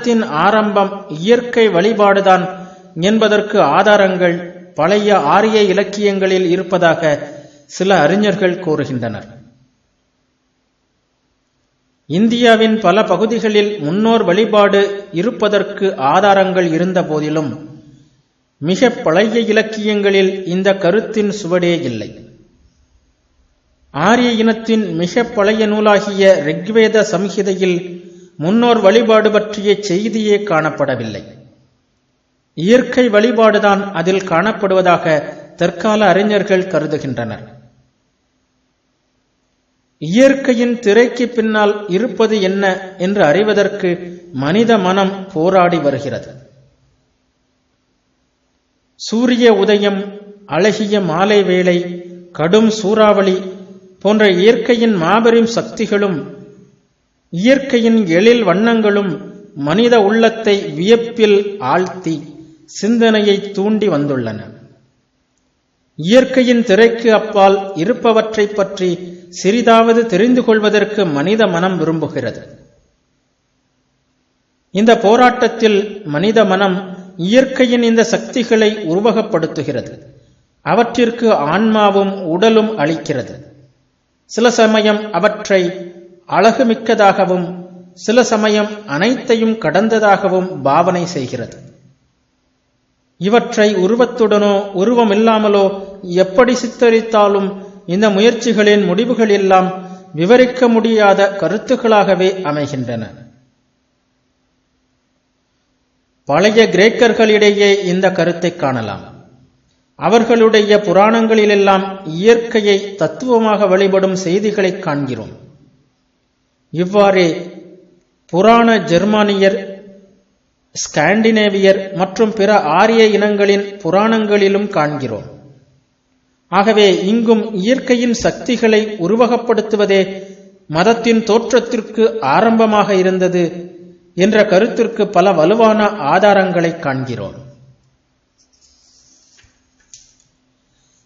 மதத்தின் ஆரம்பம் இயற்கை வழிபாடுதான் என்பதற்கு ஆதாரங்கள் பழைய ஆரிய இலக்கியங்களில் இருப்பதாக சில அறிஞர்கள் கூறுகின்றனர். இந்தியாவின் பல பகுதிகளில் முன்னோர் வழிபாடு இருப்பதற்கு ஆதாரங்கள் இருந்த போதிலும் மிக பழைய இலக்கியங்களில் இந்த கருத்தின் சுவடே இல்லை. ஆரிய இனத்தின் மிக பழைய நூலாகிய ரிக்வேத சம்ஹிதையில் முன்னோர் வழிபாடு பற்றிய செய்தியே காணப்படவில்லை. இயற்கை வழிபாடுதான் அதில் காணப்படுவதாக தற்கால அறிஞர்கள் கருதுகின்றனர். இயற்கையின் திரைக்கு பின்னால் இருப்பது என்ன என்று அறிவதற்கு மனித மனம் போராடி வருகிறது. சூரிய உதயம், அழகிய மாலை வேளை, கடும் சூறாவளி போன்ற இயற்கையின் மாபெரும் சக்திகளும் இயற்கையின் எழில் வண்ணங்களும் மனித உள்ளத்தை வியப்பில் ஆழ்த்தி சிந்தனையை தூண்டி வந்துள்ளன. இயற்கையின் திரைக்கு அப்பால் இருப்பவற்றை பற்றி சிறிதாவது தெரிந்து கொள்வதற்கு மனித மனம் விரும்புகிறது. இந்த போராட்டத்தில் மனித மனம் இயற்கையின் இந்த சக்திகளை உருவகப்படுத்துகிறது. அவற்றிற்கு ஆன்மாவும் உடலும் அளிக்கிறது. சில சமயம் அவற்றை அழகுமிக்கதாகவும் சில சமயம் அனைத்தையும் கடந்ததாகவும் பாவனை செய்கிறது. இவற்றை உருவத்துடனோ உருவமில்லாமலோ எப்படி சித்தரித்தாலும் இந்த முயற்சிகளின் முடிவுகள் எல்லாம் விவரிக்க முடியாத கருத்துக்களாகவே அமைகின்றன. பழைய கிரேக்கர்களிடையே இந்த கருத்தை காணலாம். அவர்களுடைய புராணங்களிலெல்லாம் இயற்கையை தத்துவமாக வழிபடும் செய்திகளை காண்கிறோம். இவ்வாறே புராண ஜெர்மானியர், ஸ்காண்டினேவியர் மற்றும் பிற ஆரிய இனங்களின் புராணங்களிலும் காண்கிறோம். ஆகவே இங்கும் இயற்கையின் சக்திகளை உருவகப்படுத்துவதே மதத்தின் தோற்றத்திற்கு ஆரம்பமாக இருந்தது என்ற கருத்திற்கு பல வலுவான ஆதாரங்களை காண்கிறோம்.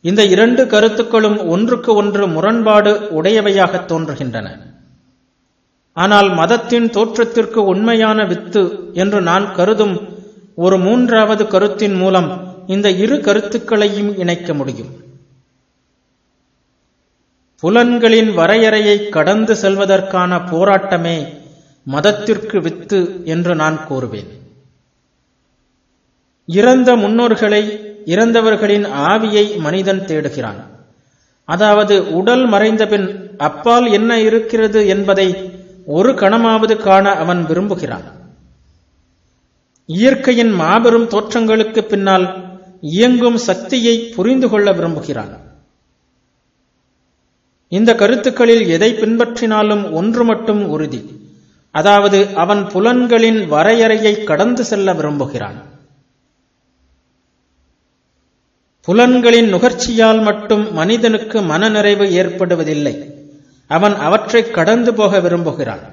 இந்த இரண்டு கருத்துக்களும் ஒன்றுக்கு ஒன்று முரண்பாடு உடையவையாக தோன்றுகின்றன. ஆனால் மதத்தின் தோற்றத்திற்கு உண்மையான வித்து என்று நான் கருதும் ஒரு மூன்றாவது கருத்தின் மூலம் இந்த இரு கருத்துக்களையும் இணைக்க முடியும். புலன்களின் வரையறையை கடந்து செல்வதற்கான போராட்டமே மதத்திற்கு வித்து என்று நான் கூறுவேன். இறந்த முன்னோர்களை, இறந்தவர்களின் ஆவியை மனிதன் தேடுகிறான். அதாவது உடல் மறைந்தபின் அப்பால் என்ன இருக்கிறது என்பதை ஒரு கணமாவது காண அவன் விரும்புகிறான். இயற்கையின் மாபெரும் தோற்றங்களுக்கு பின்னால் இயங்கும் சக்தியை புரிந்து கொள்ள விரும்புகிறான். இந்த கருத்துக்களில் எதை பின்பற்றினாலும் ஒன்று மட்டும் உறுதி, அதாவது அவன் புலன்களின் வரையறையை கடந்து செல்ல விரும்புகிறான். புலன்களின் நுகர்ச்சியால் மட்டும் மனிதனுக்கு மனநிறைவு ஏற்படுவதில்லை. அவன் அவற்றை கடந்து போக விரும்புகிறான்.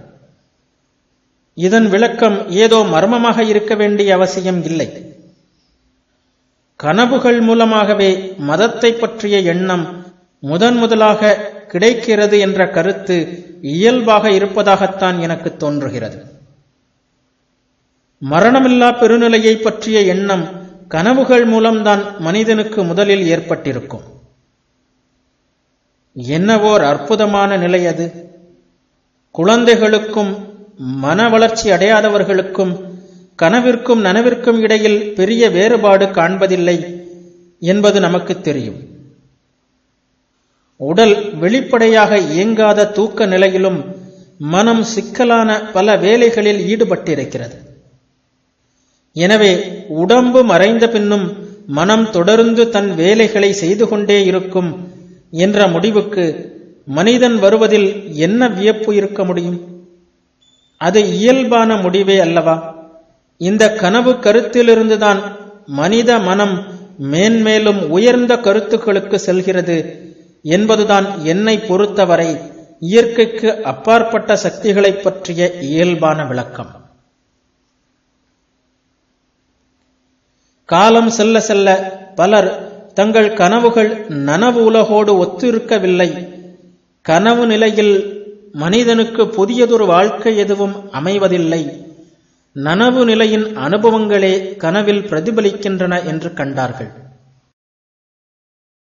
இதன் விளக்கம் ஏதோ மர்மமாக இருக்க வேண்டிய அவசியம் இல்லை. கனவுகள் மூலமாகவே மதத்தை பற்றிய எண்ணம் முதலாக கிடைக்கிறது என்ற கருத்து இயல்பாக இருப்பதாகத்தான் எனக்கு தோன்றுகிறது. மரணமில்லா பெருநிலையை பற்றிய எண்ணம் கனவுகள் மூலம்தான் மனிதனுக்கு முதலில் ஏற்பட்டிருக்கும். என்னவோர் அற்புதமான நிலை அது! குழந்தைகளுக்கும் மன வளர்ச்சி அடையாதவர்களுக்கும் கனவிற்கும் நனவிற்கும் இடையில் பெரிய வேறுபாடு காண்பதில்லை என்பது நமக்கு தெரியும். உடல் வெளிப்படையாக இயங்காத தூக்க நிலையிலும் மனம் சிக்கலான பல வேலைகளில் ஈடுபட்டிருக்கிறது. எனவே உடம்பு மறைந்த பின்னும் மனம் தொடர்ந்து தன் வேலைகளை செய்து கொண்டே இருக்கும் என்ற முடிவுக்கு மனிதன் வருவதில் என்ன வியப்பு இருக்க முடியும்? அது இயல்பான முடிவே அல்லவா? இந்த கனவு கருத்திலிருந்துதான் மனித மனம் மேன்மேலும் உயர்ந்த கருத்துக்களுக்கு செல்கிறது என்பதுதான் என்னை பொறுத்தவரை இயற்கைக்கு அப்பாற்பட்ட சக்திகளை பற்றிய இயல்பான விளக்கம். காலம் செல்ல செல்ல பலர் தங்கள் கனவுகள் நனவு உலகோடு ஒத்திருக்கவில்லை, கனவு நிலையில் மனிதனுக்கு புதியதொரு வாழ்க்கை எதுவும் அமைவதில்லை, நனவு நிலையின் அனுபவங்களே கனவில் பிரதிபலிக்கின்றன என்று கண்டார்கள்.